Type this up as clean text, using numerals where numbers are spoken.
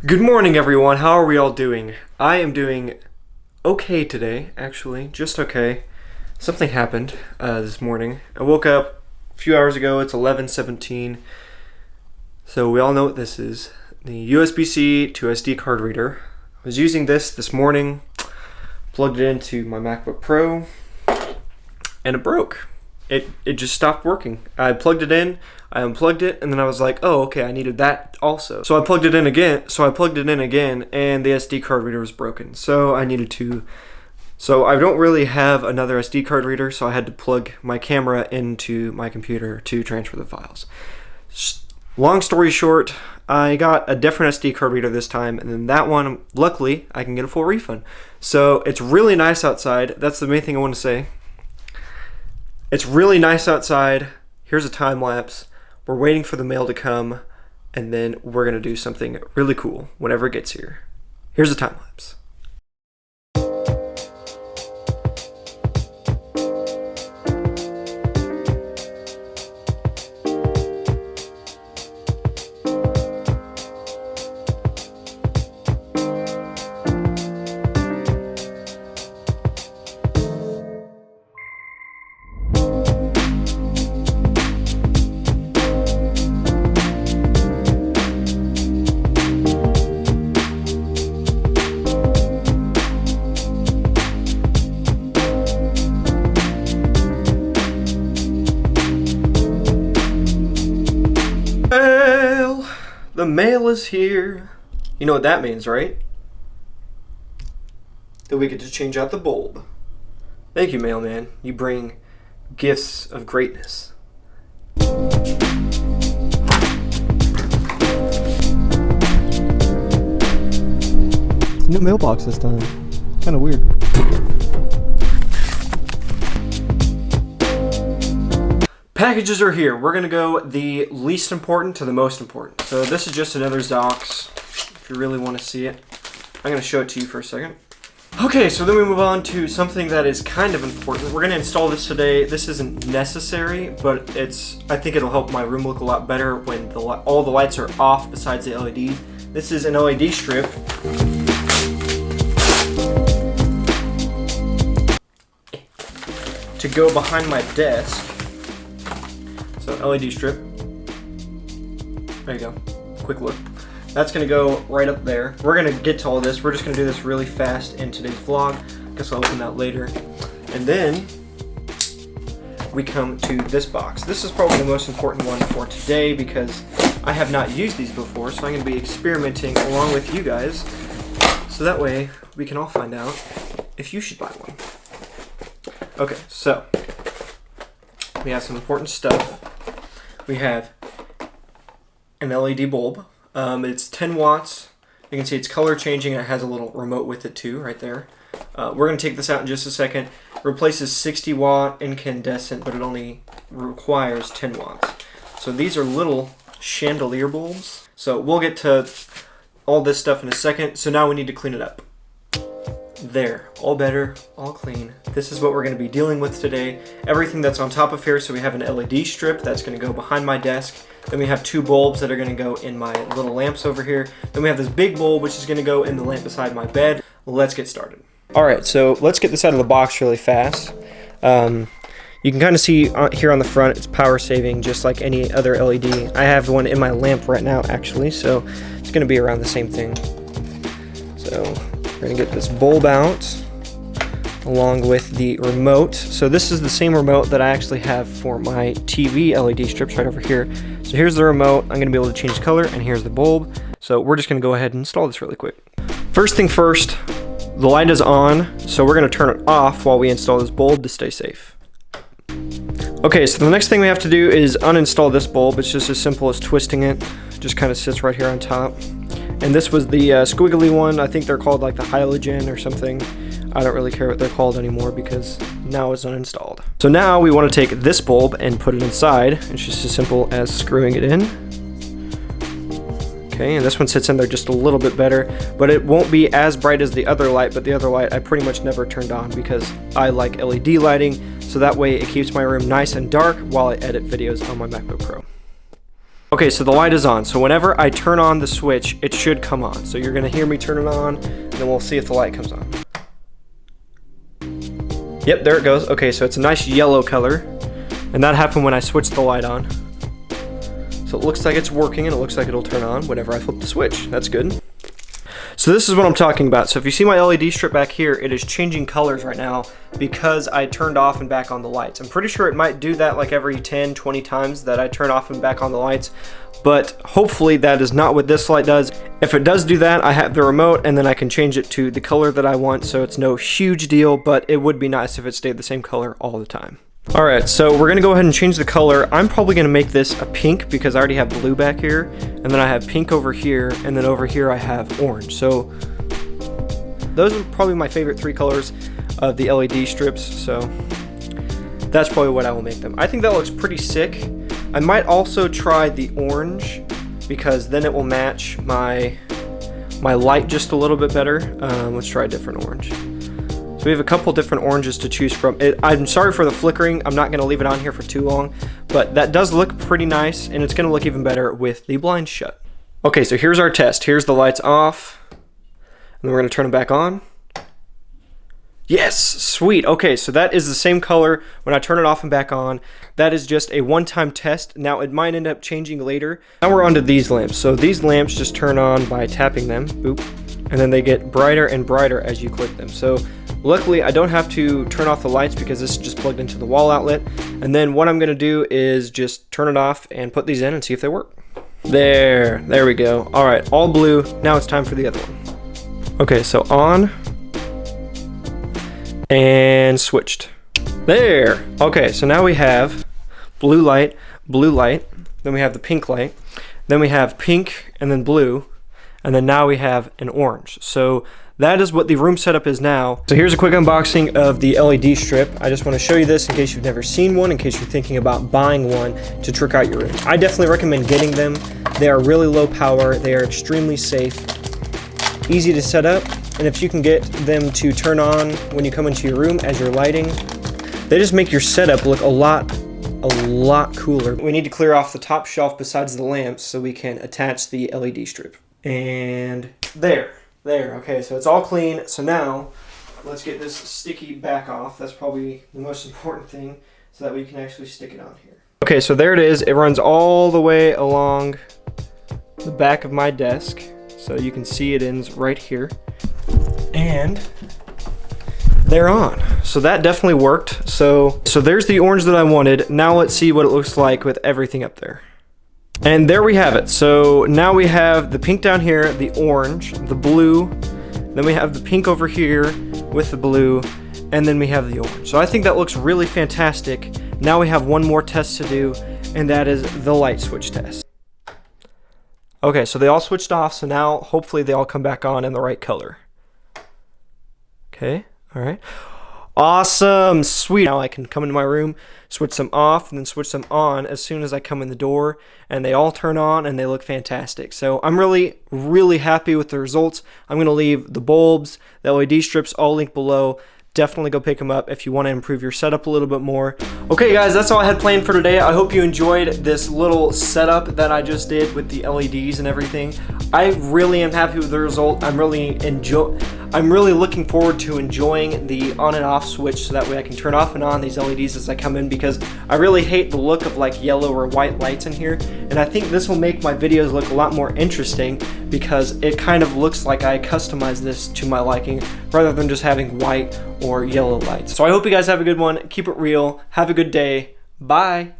Good morning, everyone. How are we all doing? I am doing okay today, actually, just okay. Something happened this morning. I woke up a few hours ago. It's 11:17. So we all know what this is. The USB-C to SD card reader. I was using this morning, plugged it into my MacBook Pro, and it broke. It just stopped working. I plugged it in, I unplugged it, and then I was like, oh, okay, I needed that also. So I plugged it in again, and the SD card reader was broken. So I don't really have another SD card reader, so I had to plug my camera into my computer to transfer the files. Long story short, I got a different SD card reader this time, and then that one, luckily, I can get a full refund. So it's really nice outside. That's the main thing I want to say. It's really nice outside. Here's a time lapse. We're waiting for the mail to come, and then we're gonna do something really cool whenever it gets here. Here's a time lapse. The mail is here. You know what that means, right? That we get to change out the bulb. Thank you, mailman. You bring gifts of greatness. New mailbox this time. Kind of weird. Packages are here. We're gonna go the least important to the most important. So this is just another Zox, if you really want to see it. I'm gonna show it to you for a second. Okay, so then we move on to something that is kind of important. We're gonna install this today. This isn't necessary, but I think it'll help my room look a lot better when all the lights are off besides the LEDs. This is an LED strip. To go behind my desk. So LED strip. There you go. Quick look. That's gonna go right up there. We're gonna get to all this. We're just gonna do this really fast in today's vlog. Guess I'll open that later. And then we come to this box. This is probably the most important one for today because I have not used these before, so I'm gonna be experimenting along with you guys. So that way we can all find out if you should buy one. Okay, so we have some important stuff. We have an LED bulb. It's 10 watts. You can see it's color changing and it has a little remote with it too, right there. We're going to take this out in just a second. Replaces 60 watt incandescent, but it only requires 10 watts. So these are little chandelier bulbs. So we'll get to all this stuff in a second. So now we need to clean it up. There, all better, all clean. This is what we're going to be dealing with today. Everything that's on top of here, so we have an LED strip that's going to go behind my desk. Then we have two bulbs that are going to go in my little lamps over here. Then we have this big bulb which is going to go in the lamp beside my bed. Let's get started. Alright, so let's get this out of the box really fast. You can kind of see here on the front it's power saving just like any other LED. I have one in my lamp right now actually, so it's going to be around the same thing. So we're going to get this bulb out along with the remote. So this is the same remote that I actually have for my TV LED strips right over here. So here's the remote. I'm going to be able to change color, and here's the bulb. So we're just going to go ahead and install this really quick. First thing first, the light is on, so we're going to turn it off while we install this bulb to stay safe. Okay, so the next thing we have to do is uninstall this bulb. It's just as simple as twisting it. It just kind of sits right here on top. And this was the squiggly one. I think they're called like the halogen or something. I don't really care what they're called anymore because now it's uninstalled. So now we want to take this bulb and put it inside. It's just as simple as screwing it in. Okay, and this one sits in there just a little bit better, but it won't be as bright as the other light, but the other light I pretty much never turned on because I like LED lighting, so that way it keeps my room nice and dark while I edit videos on my MacBook Pro. Okay, so the light is on. So whenever I turn on the switch, it should come on. So you're gonna hear me turn it on, and then we'll see if the light comes on. Yep, there it goes. Okay, so it's a nice yellow color, and that happened when I switched the light on. So it looks like it's working, and it looks like it'll turn on whenever I flip the switch. That's good. So this is what I'm talking about. So if you see my LED strip back here, it is changing colors right now because I turned off and back on the lights. I'm pretty sure it might do that like every 10, 20 times that I turn off and back on the lights, but hopefully that is not what this light does. If it does do that, I have the remote and then I can change it to the color that I want, so it's no huge deal, but it would be nice if it stayed the same color all the time. Alright, so we're gonna go ahead and change the color. I'm probably gonna make this a pink because I already have blue back here, and then I have pink over here, and then over here I have orange. So those are probably my favorite 3 colors of the LED strips, so that's probably what I will make them. I think that looks pretty sick. I might also try the orange because then it will match my light just a little bit better. Let's try a different orange. So we have a couple different oranges to choose from. I'm sorry for the flickering. I'm not going to leave it on here for too long, but that does look pretty nice, and it's going to look even better with the blinds shut. Okay, so here's our test. Here's the lights off, and then we're going to turn them back on. Yes, sweet. Okay, so that is the same color when I turn it off and back on. That is just a one-time test. Now it might end up changing later. Now we're onto these lamps. So these lamps just turn on by tapping them, boop, and then they get brighter and brighter as you click them. So luckily I don't have to turn off the lights because this is just plugged into the wall outlet. And then what I'm gonna do is just turn it off and put these in and see if they work. There we go. All right, all blue. Now it's time for the other one. Okay, so on and switched. There. Okay, so now we have blue light, then we have the pink light, then we have pink and then blue, and then now we have an orange. So that is what the room setup is now. So here's a quick unboxing of the LED strip. I just want to show you this in case you've never seen one, in case you're thinking about buying one to trick out your room. I definitely recommend getting them. They are really low power, they are extremely safe, easy to set up, and if you can get them to turn on when you come into your room as you're lighting, they just make your setup look a lot cooler. We need to clear off the top shelf besides the lamps so we can attach the LED strip. And there, okay, so it's all clean. So now, let's get this sticky back off. That's probably the most important thing so that we can actually stick it on here. Okay, so there it is. It runs all the way along the back of my desk. So you can see it ends right here. And they're on. So that definitely worked. So there's the orange that I wanted. Now let's see what it looks like with everything up there. And there we have it. So now we have the pink down here, the orange, the blue, then we have the pink over here with the blue, and then we have the orange. So I think that looks really fantastic. Now we have one more test to do, and that is the light switch test. Okay, so they all switched off, so now hopefully they all come back on in the right color. Okay, all right. Awesome, sweet. Now I can come into my room, switch them off, and then switch them on as soon as I come in the door, and they all turn on and they look fantastic. So I'm really happy with the results. I'm gonna leave the bulbs, the LED strips all linked below. Definitely go pick them up if you want to improve your setup a little bit more. Okay guys, that's all I had planned for today. I hope you enjoyed this little setup that I just did with the LEDs and everything. I really am happy with the result. I'm really looking forward to enjoying the on and off switch so that way I can turn off and on these LEDs as I come in, because I really hate the look of like yellow or white lights in here, and I think this will make my videos look a lot more interesting because it kind of looks like I customized this to my liking rather than just having white or yellow lights. So I hope you guys have a good one. Keep it real. Have a good day. Bye.